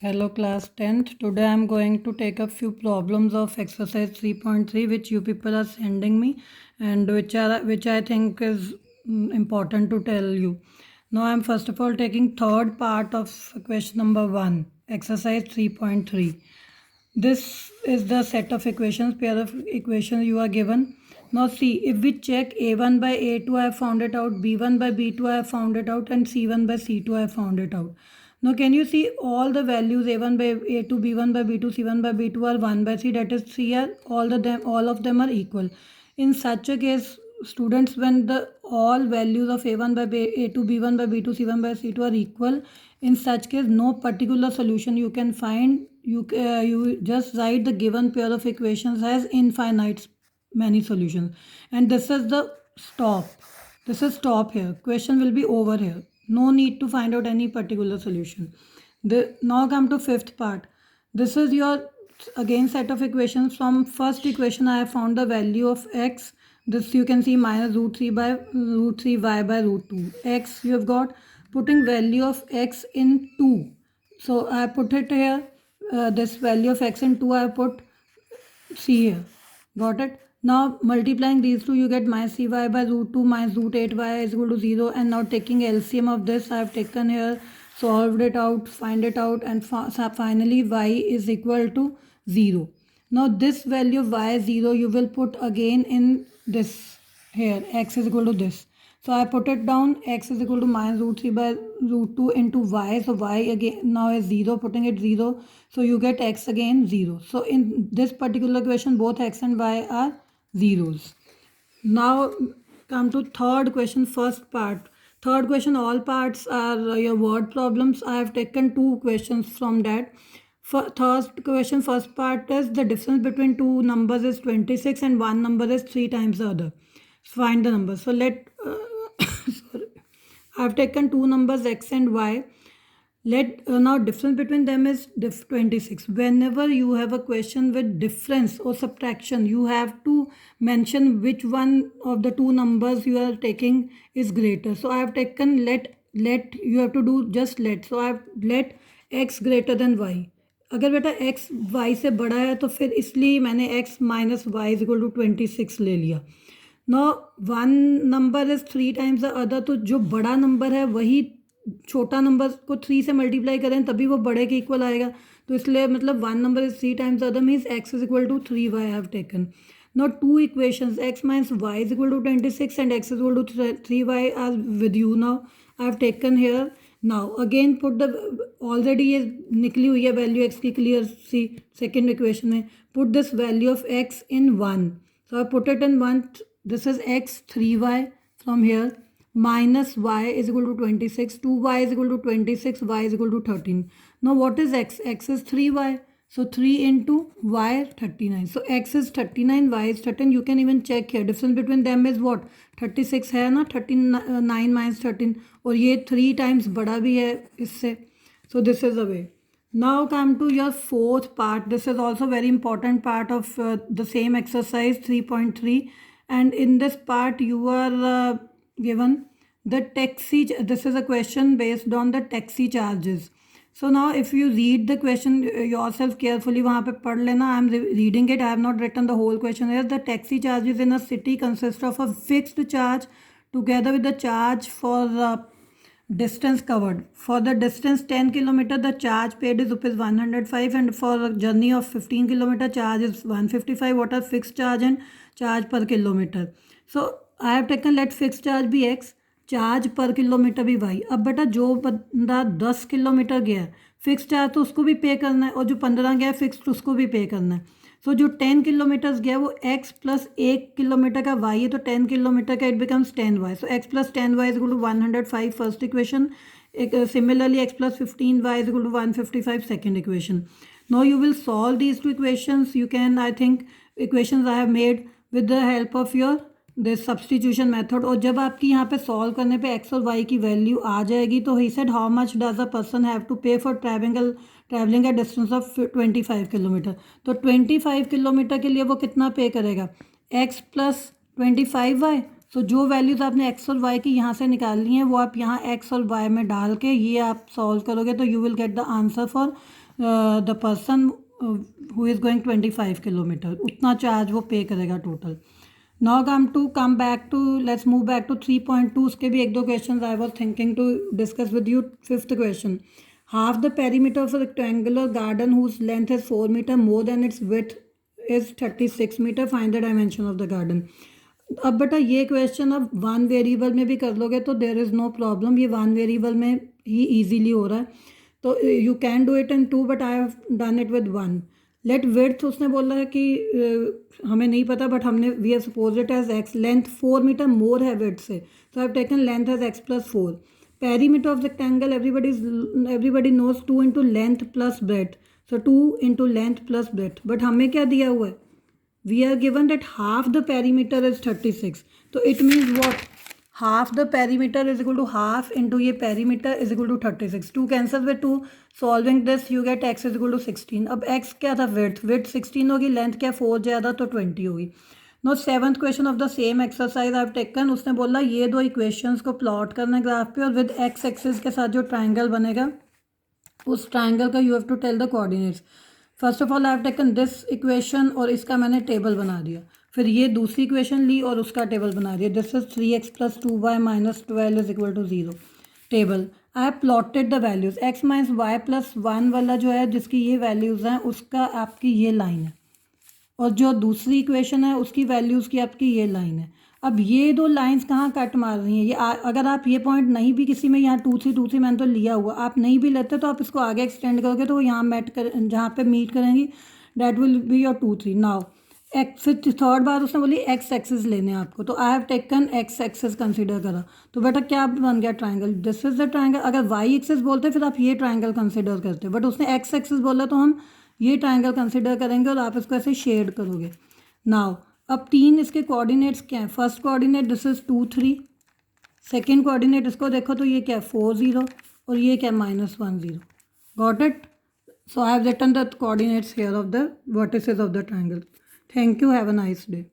Hello class 10th. Today I am going to take a few problems of exercise 3.3 which you people are sending me and which I think is important to tell you. Now I am first of all taking third part of question number 1, exercise 3.3. This is the set of equations, pair of equations you are given. Now see, if we check a1 by a2 I have found it out, b1 by b2 I have found it out, and c1 by c2 I have found it out. Now can you see all the values a1 by a2, b1 by b2, c1 by b2 are 1 by 3, that is 3 are all of them are equal. In such a case, students, when the all values of a1 by a2, b1 by b2, c1 by c2 are equal, in such case no particular solution you can find. You just write the given pair of equations as infinite many solutions, and this is the stop. This is stop here. Question will be over here. No need to find out any particular solution. Now come to fifth part. This is your again set of equations. From first equation I have found the value of x. This you can see minus root 3 by root 3 y by root 2. X you have got, putting value of x in 2. So I put it here. This value of x in 2 I put c here. Got it? Now multiplying these two you get minus cy by root 2 minus root 8y is equal to 0, and now taking LCM of this I have taken here, solved it out, find it out, and finally y is equal to 0. Now this value of y is 0 you will put again in this here, x is equal to this. So I put it down, x is equal to minus root 3 by root 2 into y. So y again now is 0, putting it 0. So you get x again 0. So in this particular question both x and y are zeros. Now come to third question, first part. Third question, all parts are your word problems. I have taken two questions from that. Third question, first part is the difference between two numbers is 26 and one number is 3 times the other. Find the number. So sorry, I have taken two numbers x and y. Now difference between them is 26. Whenever you have a question with difference or subtraction, you have to mention which one of the two numbers you are taking is greater. So I have taken let you have to do just let. So I have let x greater than y. अगर बेटा x y से बड़ा है तो फिर इसलिए मैंने x minus y is equal to 26 ले लिया. No one number is 3 times the other, तो जो बड़ा नंबर है वही छोटा नंबर को 3 से मल्टीप्लाई करें तभी वो बड़े के इक्वल आएगा. तो इसलिए मतलब one number is 3 times the other means x is equal to 3y I have taken. Now two equations x minus y is equal to 26 and x is equal to 3y are with you now. I have taken here. Now again put the already ये निकली हुई है value x की clear सी second equation में. Put this value of x in 1. So I put it in 1. This is x 3y from here minus y is equal to 26. 2y is equal to 26. Y is equal to 13. Now what is x? X is 3y. So 3 into y 39. So x is 39, y is 13. You can even check here. Difference between them is what? 36 है ना, 39 minus 13. और ये 3 times बड़ा भी है इससे. So this is the way. Now come to your fourth part. This is also very important part of the same exercise 3.3. And in this part you are given the taxi. This is a question based on the taxi charges. So now if you read the question yourself carefully, वहाँ पे पढ़ लेना. I am reading it. I have not written the whole question here. The taxi charges in a city consist of a fixed charge together with the charge for distance covered. For the distance 10 km, the charge paid is rupees 105, and for a journey of 15 km, charge is 155. What are fixed charge and charge per kilometer? So I have taken let fixed charge be x, charge पर kilometre भी Y. अब बेटा जो बंदा 10 kilometre गया है fix charge तो उसको भी पे करना है, और जो 15 गया फिक्स उसको भी पे करना है. सो जो 10 किलोमीटर्स गया वो x प्लस 1 किलोमीटर का y है, तो 10 किलोमीटर का it becomes 10y. So x plus 10y is equal to 105 first equation. Similarly x plus 15y is equal to 155 second equation. Now you will solve these two equations. You can, I think equations I have made with the help of your this substitution method. और जब आपकी यहाँ पे solve करने पे x और Y की value आ जाएगी तो ही said how much does a person have to pay for travelling a distance of 25 kilometre. तो 25 किलोमीटर के लिए वो कितना पे करेगा? X plus 25y. सो जो वैल्यूज़ आपने एक्स और वाई की यहाँ से निकालनी है वो आप यहाँ एक्स और वाई में डाल के ये आप सॉल्व करोगे तो you will get the answer for the person who is going 25 kilometre, उतना चार्ज वो पे करेगा total. Now come back to let's move back to 3.2. उसके भी एक दो question I was thinking to discuss with you. Fifth question, half the perimeter of a rectangular garden whose length is 4 meter more than its width is 36 meter. Find the dimension of the garden. अब बेटा ये question अब one variable में भी कर लोगे तो there is no problem. ये वन वेरिएबल में ही ईजीली हो रहा है. तो you can do it in two, but I have done it with one. Let width उसने बोला है कि हमें नहीं पता, बट हमने we have suppose it as x. Length 4 metre more है विड्थ से, so I've taken length as x plus 4. Perimeter of rectangle, everybody knows 2 into length plus breadth. So 2 into length plus breadth. But हमें क्या दिया हुआ है? We are given that half the perimeter is 36. So it means what? Half the perimeter is equal to half into ये perimeter is equal to 36. 2 cancels with 2. Solving this you get x is equal to 16. अब x क्या था? width 16 होगी, length क्या 4 ज़्यादा तो 20 होगी. No seventh question of the same exercise I have taken. उसने बोला ये दो इक्वेशंस को प्लॉट करना है ग्राफ पे, और विद एक्स एक्सिस के साथ जो ट्राइंगल बनेगा उस ट्राइंगल का you have to tell the coordinates. First of all I have taken this equation और इसका मैंने टेबल बना दिया. फिर ये दूसरी इक्वेशन ली और उसका टेबल बना दिया. This is 3x + 2y - 12 is equal to 0. Table I have plotted the values. x - y + 1 वाला जो है जिसकी ये वैल्यूज़ हैं उसका आपकी ये लाइन है, और जो दूसरी इक्वेशन है उसकी वैल्यूज़ की आपकी ये लाइन है. अब ये दो लाइंस कहाँ कट मार रही हैं? ये अगर आप ये पॉइंट नहीं भी किसी में यहाँ 2 3 मैंने तो लिया हुआ, आप नहीं भी लेते तो आप इसको आगे एक्सटेंड करोगे तो यहाँ जहाँ पे मीट करेंगी that will be your 2 3. Now x, फिर थर्ड बार उसने बोली एक्स एक्सिस लेने हैं आपको, तो आई have taken x axis consider करा. तो बेटा क्या बन गया? Triangle. This is the triangle. अगर वाई एक्सिस बोलते फिर आप ये ट्राइंगल कंसिडर करते, बट उसने एक्स एक्सिस बोला तो हम ये ट्राइंगल कंसिडर करेंगे और आप इसको ऐसे शेड करोगे. नाउ अब 3 इसके कोऑर्डिनेट्स क्या हैं? First coordinate this is 2 3. Second coordinate इसको देखो तो ये क्या है? 4 0. और ये क्या? -1 0. Got it? So I have written the coordinates here of the vertices of the triangle. Thank you. Have a nice day.